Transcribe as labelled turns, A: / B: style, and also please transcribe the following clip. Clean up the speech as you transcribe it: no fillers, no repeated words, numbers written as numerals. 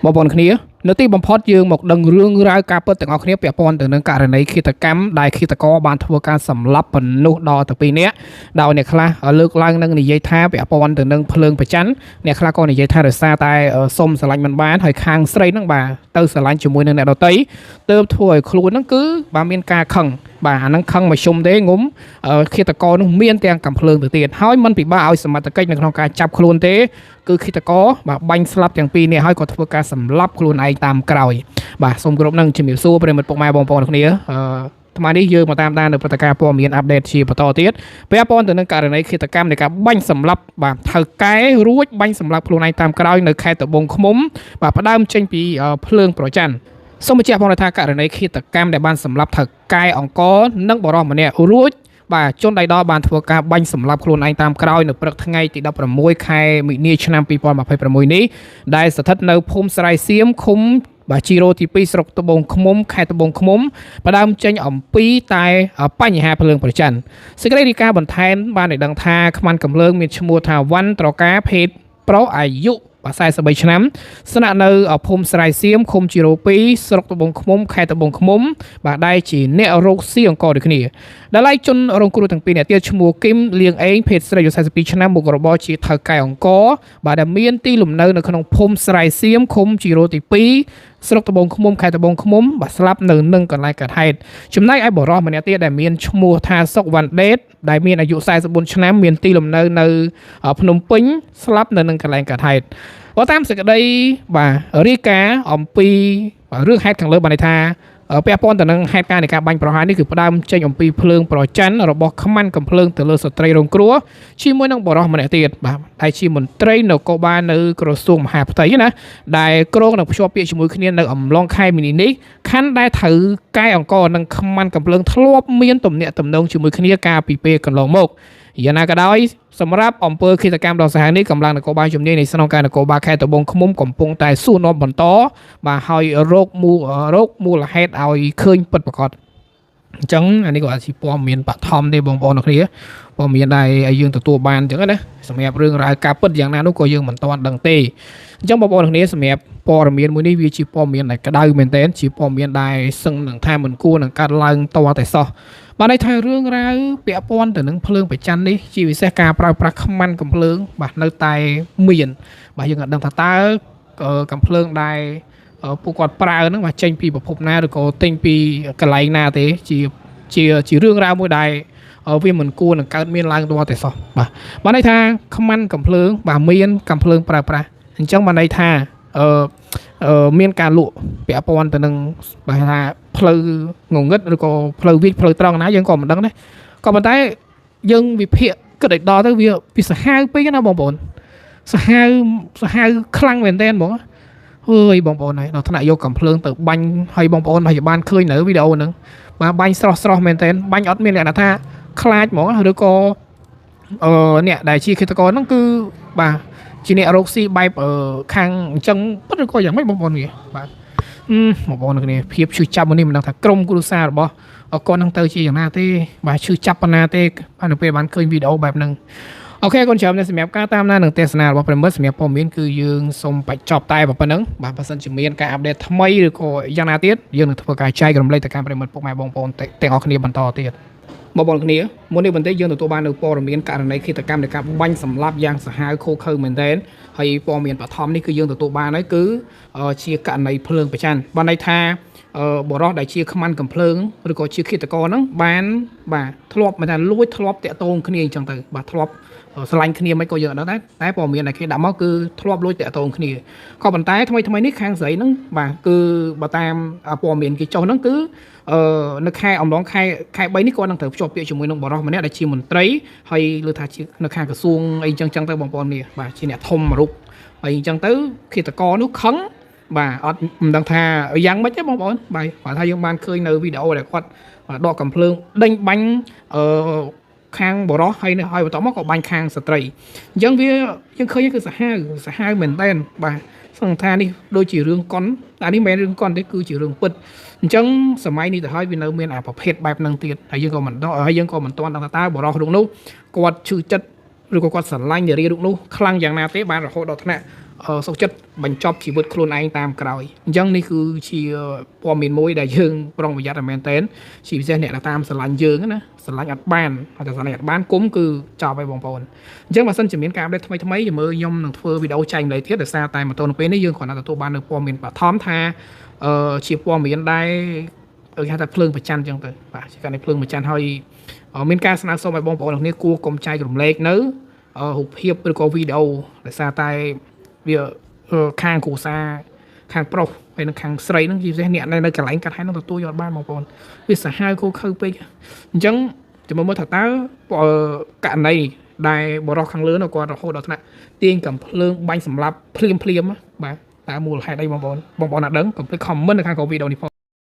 A: បងប្អូនគ្នានៅទីបំផុតយើងមកដឹងរឿងរ៉ាវការពិតទាំងអស់គ្នាពាក់ព័ន្ធទៅនឹងករណីឃាតកម្មដែលឃាតករបានធ្វើការសម្លាប់មនុស្សដល់ទៅ2នាក់ដោយអ្នកខ្លះលើកឡើងនឹងនិយាយថាពាក់ព័ន្ធទៅនឹងភ្លើងប្រច័ណ្ឌអ្នកខ្លះក៏និយាយថារសារតែសុំស្រឡាញ់មិនបានហើយខាងស្រីហ្នឹងបាទទៅស្រឡាញ់ជាមួយនឹងអ្នកដទៃទើបធ្វើឲ្យខ្លួនហ្នឹងគឺបាទមានការខឹងបាទអាហ្នឹងខឹងមកជុំទេងុំឃាតករនោះមានទាំងកំភ្លើងទៅទៀតហើយมันពិបាកឲ្យសមត្ថកិច្ចនៅក្នុងការចាប់ខ្លួនទេគឺឃាតករបាទបាញ់ស្លាប់ទាំង2នាក់ហើយក៏ធ្វើការសម្លាប់ខ្លួនឯងតាមក្រោយបាទសូមគោរពនឹងជំរាបសួរប្រិយមិត្តពុកម៉ែបងប្អូនគ្នាថ្ងៃនេះយើងមកតាមដាននៅព្រឹត្តិការណ៍ព័ត៌មានអាប់ដេតជាបន្តទៀតពាក់ព័ន្ធទៅនឹងករណីឃាតកម្មនៃការបាញ់សម្លាប់បាទថៅកែរួចបាញ់សម្លាប់ខ្លួនឯងតាមក្រោយនៅខេត្តត្បូងឃ្មុំបាទផ្ដើមចេញពីភ្លើងប្រច័ណ្ឌសូមបញ្ជាក់ផងថាករណីឃាតកម្មដែលបានសម្លាប់ថៅកែអង្គរនិងបរិសម្នាក់រួចបាទជនដៃដល់បានធ្វើការបាញ់សម្លាប់ខ្លួនឯងតាមក្រោយនៅព្រឹកថ្ងៃទី16ខែមិនិនាឆ្នាំ2026នេះដែលស្ថិតនៅភូមិស្រែសៀមឃុំបាទជីរ៉ូទី2ស្រុកត្បូងឃ្មុំខេត្តត្បូងឃ្មុំផ្ដើមចេញអំពីតែបញ្ហាភ្លើងប្រច័ណ្ឌសេចក្តីរាយការណ៍បន្ថែមបានឲ្យដឹងថាខ្មាន់កំភ្លើងមានឈ្មោះថាវ៉ាន់ត្រកាភេទប្រុសអាយុ43ឆ្នាំស្នាក់នៅភូមិស្រែសៀមឃុំជីរ៉ូ2ស្រុកត្បូងឃ្មុំខេត្តត្បូងឃ្មុំបាទដែលជាអ្នករកស៊ីអង្គដូចគ្នាដែលឡៃជនរងគ្រោះទាំងពីរនាក់ទៀតឈ្មោះគឹមលៀងអេងភេទស្រីអាយុ42ឆ្នាំមុខរបរជាថៅកែអង្គបាទដែលមានទីលំនៅនៅក្នុងភូមិស្រែសៀមឃុំជីរ៉ូទី2ស្រុកត្បូងឃ្មុំខេត្តត្បូងឃ្មុំបាទស្លាប់នៅនឹងកន្លែងកើតហេតុចំណែកឯបរិសម្នាក់ទៀតដែលមានឈ្មោះថាសុកវ៉ាន់ដេតដែលមានអាយុ44ឆ្នាំមានទីលំនៅនៅភ្នំពេញស្លាប់នៅនឹងកន្លែងកើតហេតុតាមសេចក្តីបាទរាយការណ៍អំពីរឿងហេតុខាងលើបានន័យថាពាក់ព័ន្ធទៅនឹងហេតុការណ៍នៃការបាញ់ប្រហារនេះគឺផ្ដើមចេញអំពីភ្លើងប្រច័ណ្ឌរបស់ខ្មាន់កំភ្លើងទៅលើស្ត្រីរងគ្រោះជាមួយនឹងបរិសម្នាក់ទៀតបាទដែលជាមន្ត្រីនគរបាលនៅក្រសួងមហាផ្ទៃណាដែលក្រងនឹងភ្ជាប់ពាក្យជាមួយគ្នានៅអំឡុងខែមីនានេះខណ្ឌដែលត្រូវកែអង្គនិងខ្មាន់កំភ្លើងធ្លាប់មានទំនាក់ទំនងជាមួយគ្នាកាលពីពេលកន្លងមកយ៉ាងណាក៏ដោយសម្រាប់អំពើឃាតកម្មដ៏សាហាវនេះកម្លាំងនគរបាលជំនាញនៃស្នងការនគរបាលខេត្តត្បូងឃ្មុំកំពុងតែសួរនាំបន្តបាទហើយរកមូលហេតុឲ្យឃើញពិតប្រាកដអញ្ចឹងអានេះក៏អាចជាព័ត៌មានបឋមទេបងប្អូនអ្នកគ្នាព័ត៌មានដែលឲ្យយើងទទួលបានអញ្ចឹងណាសម្រាប់រឿងរ៉ាវការពិតយ៉ាងណានោះក៏យើងមិនទាន់ដឹងទេអញ្ចឹងបងប្អូនអ្នកគ្នាសម្រាប់ព័ត៌មានមួយនេះវាជាព័ត៌មានដែលក្តៅមែនទែនជាព័ត៌មានដែលសឹងនឹងថាមិនគួរនឹងកាត់ឡើងតតែសោះបានន័យថារឿងរ៉ាវពាក់ព័ន្ធទៅនឹងភ្លើងប្រច័ណ្ឌនេះជាពិសេសការប្រើប្រាស់ខ្មាន់កំភ្លើងបាទនៅតែមានបាទយើងអត់ដឹងថាតើកំភ្លើងដែលពួកគាត់ប្រើហ្នឹងបាទចេញពីប្រភពណាឬក៏ទិញពីកន្លែងណាទេជារឿងរ៉ាវមួយដែលវាមិនគួរនឹងកើតមានឡើងដល់តែសោះបាទន័យថាខ្មាន់កំភ្លើងបាទមានកំភ្លើងប្រើប្រាស់អញ្ចឹងបានន័យថាមានការលក់ពាក់ព័ន្ធទៅនឹងបើថាផ្លូវងងឹតឬក៏ផ្លូវវិចផ្លូវត្រង់ណាយើងក៏មិនដឹងដែរក៏ប៉ុន្តែយើងវិភាគគិតឲ្យដល់ទៅវាពិសាហាវពេកណាបងប្អូនសាហាវខ្លាំងមែនតើបងអើយបងប្អូនហើយដល់ថ្នាក់យកកំភ្លើងទៅបាញ់ឲ្យបងប្អូនប្រហែលបានឃើញនៅវីដេអូហ្នឹងបាទបាញ់ស្រស់មែនតើបាញ់អត់មានលក្ខណៈថាខ្លាចហ្មងឬក៏អ្នកដែលជាឃាតករហ្នឹងគឺបាទជាអ្នករកស៊ីបែបខាងអញ្ចឹងពិតឬក៏យ៉ាងម៉េចបងប្អូននេះបាទបងប្អូនគ្នាភាពឈឺចាប់មួយនេះមិនដឹងថាក្រុមគ្រួសាររបស់គាត់នឹងទៅជាយ៉ាងណាទេបាទឈឺចាប់ប៉ុណ្ណាទេបាទនៅពេលបានឃើញវីដេអូបែបហ្នឹងអូខេកូនច្រើនសម្រាប់ការតាមដាននិងទស្សនារបស់ប្រិមិត្តសម្រាប់ព័ត៌មានគឺយើងសូមបញ្ចប់តែប៉ុណ្្នឹងបាទបើសិនជាមានការអាប់ដេតថ្មីឬក៏យ៉ាងណាទៀតយើងនឹងធ្វើការចែករំលែកទៅកាន់ប្រិមិត្តពុកម៉ែបងប្អូនទាំងអស់គ្នាបន្តទៀតបងប្អូនគ្នាមុននេះបន្តិចយើងទទួលបាននៅព័ត៌មានករណីឃាតកម្មនៃការបាញ់សម្លាប់យ៉ាងសាហាវឃោរឃៅមែនទែនហើយព័ត៌មានបឋមនេះគឺយើងទទួលបានហើយគឺជាករណីភ្លើងប្រច័ណ្ឌបានន័យថាបរិសដែលជាខ្មាន់កំភ្លើងឬក៏ជាឃាតករហ្នឹងបានបាទធ្លាប់មិនថាលួចធ្លាប់តាក់ទងគ្នាអញ្ចឹងទៅបាទធ្លាប់ស្រឡាញ់គ្នាមិនក៏យើងអត់ដឹងដែរតែព័ត៌មានដែលគេដាក់មកគឺធ្លាប់លួចតាក់ទងគ្នាក៏ប៉ុន្តែថ្មីនេះខាងស្រីហ្នឹងបាទគឺបើតាមព័ត៌មានគេចុះហ្នឹងគឺនៅខែអំឡុងខែ3នេះគាត់នឹងត្រូវភ្ជាប់ពាក្យជាមួយនឹងបរិសម្នាក់ដែលជាមន្ត្រីហើយលើថាជានៅខាងក្រសួងអីចឹងទៅបងប្អូននេះបាទជាអ្នកធំរូបហើយអញ្ចឹងទៅឃាតករនោះខឹងបាទអត់មិនដឹងថាយ៉ាងម៉េចទេបងប្អូនបាទគាត់ថាយើងបានឃើញនៅវីដេអូដែលគាត់ដកកំភ្លើងដេញបាញ់ខាងបរិសហើយបន្តមកក៏បាញ់ខាងស្ត្រីអញ្ចឹងវាយើងឃើញគឺសាហាវមែនតើបាទសង្ឃថានេះដូចជារឿងកុនតែនេះមិនមែនរឿងកុនទេគឺជារឿងពិតអញ្ចឹងសម័យនេះទៅហើយវានៅមានអាប្រភេទបែបហ្នឹងទៀតហើយយើងក៏មិនទាន់ដឹងថាតើបរិសរូបនោះគាត់ឈឺចិត្តឬក៏គាត់ស្រឡាញ់នារីរូបនោះខ្លាំងយ៉ាងណាទេបានរហូតដល់ថ្នាក់ សុខចិត្តបញ្ចប់ជីវិតខ្លួនឯងតាមក្រោយអញ្ចឹងនេះគឺជាព័ត៌មានមួយដែលយើងប្រុងប្រយ័ត្នមែនទែនជាពិសេសអ្នកដែលតាមស្រឡាញ់យើងណាស្រឡាញ់អត់បានហើយតែស្រឡាញ់អត់បានគុំគឺចប់ហើយបងប្អូនអញ្ចឹងបើសិនជាមានការអាប់ដេតថ្មីៗមើលខ្ញុំនឹងធ្វើវីដេអូចែកម្លែកទៀតដោយសារតែមកទល់នឹងពេលនេះយើងគ្រាន់តែទទួលបាននៅព័ត៌មានបឋមថាជាព័ត៌មានដែលគេហៅថាភ្លើងប្រច័ណ្ឌអញ្ចឹងទៅបាទជាការនេះភ្លើងប្រច័ណ្ឌហើយមានការស្នើសុំឲ្យបងប្អូនគ្នាគួរកុំចែករំលែកនៅរូបភាពឬក៏វីដេអូដោយសារតែវាខាងគ្រួសារខាងប្រុសហើយនិងខាងស្រីហ្នឹងជាពិសេសអ្នកនៅកន្លែងកាត់ហែននឹងទទួលយកបានបងប្អូនវាសាហាវគោខើពេកអញ្ចឹងចាំមើលថាតើករណីដែលបរិសខាងលើនោះគាត់រហូតដល់ថ្នាក់ទាញកំភ្លើងបាញ់សម្លាប់ភ្លាមបាទតើមូលហេតុអីបងប្អូនណាដឹងកុំភ្លេច comment នៅខាងក្រោមវីដេអូនេះផង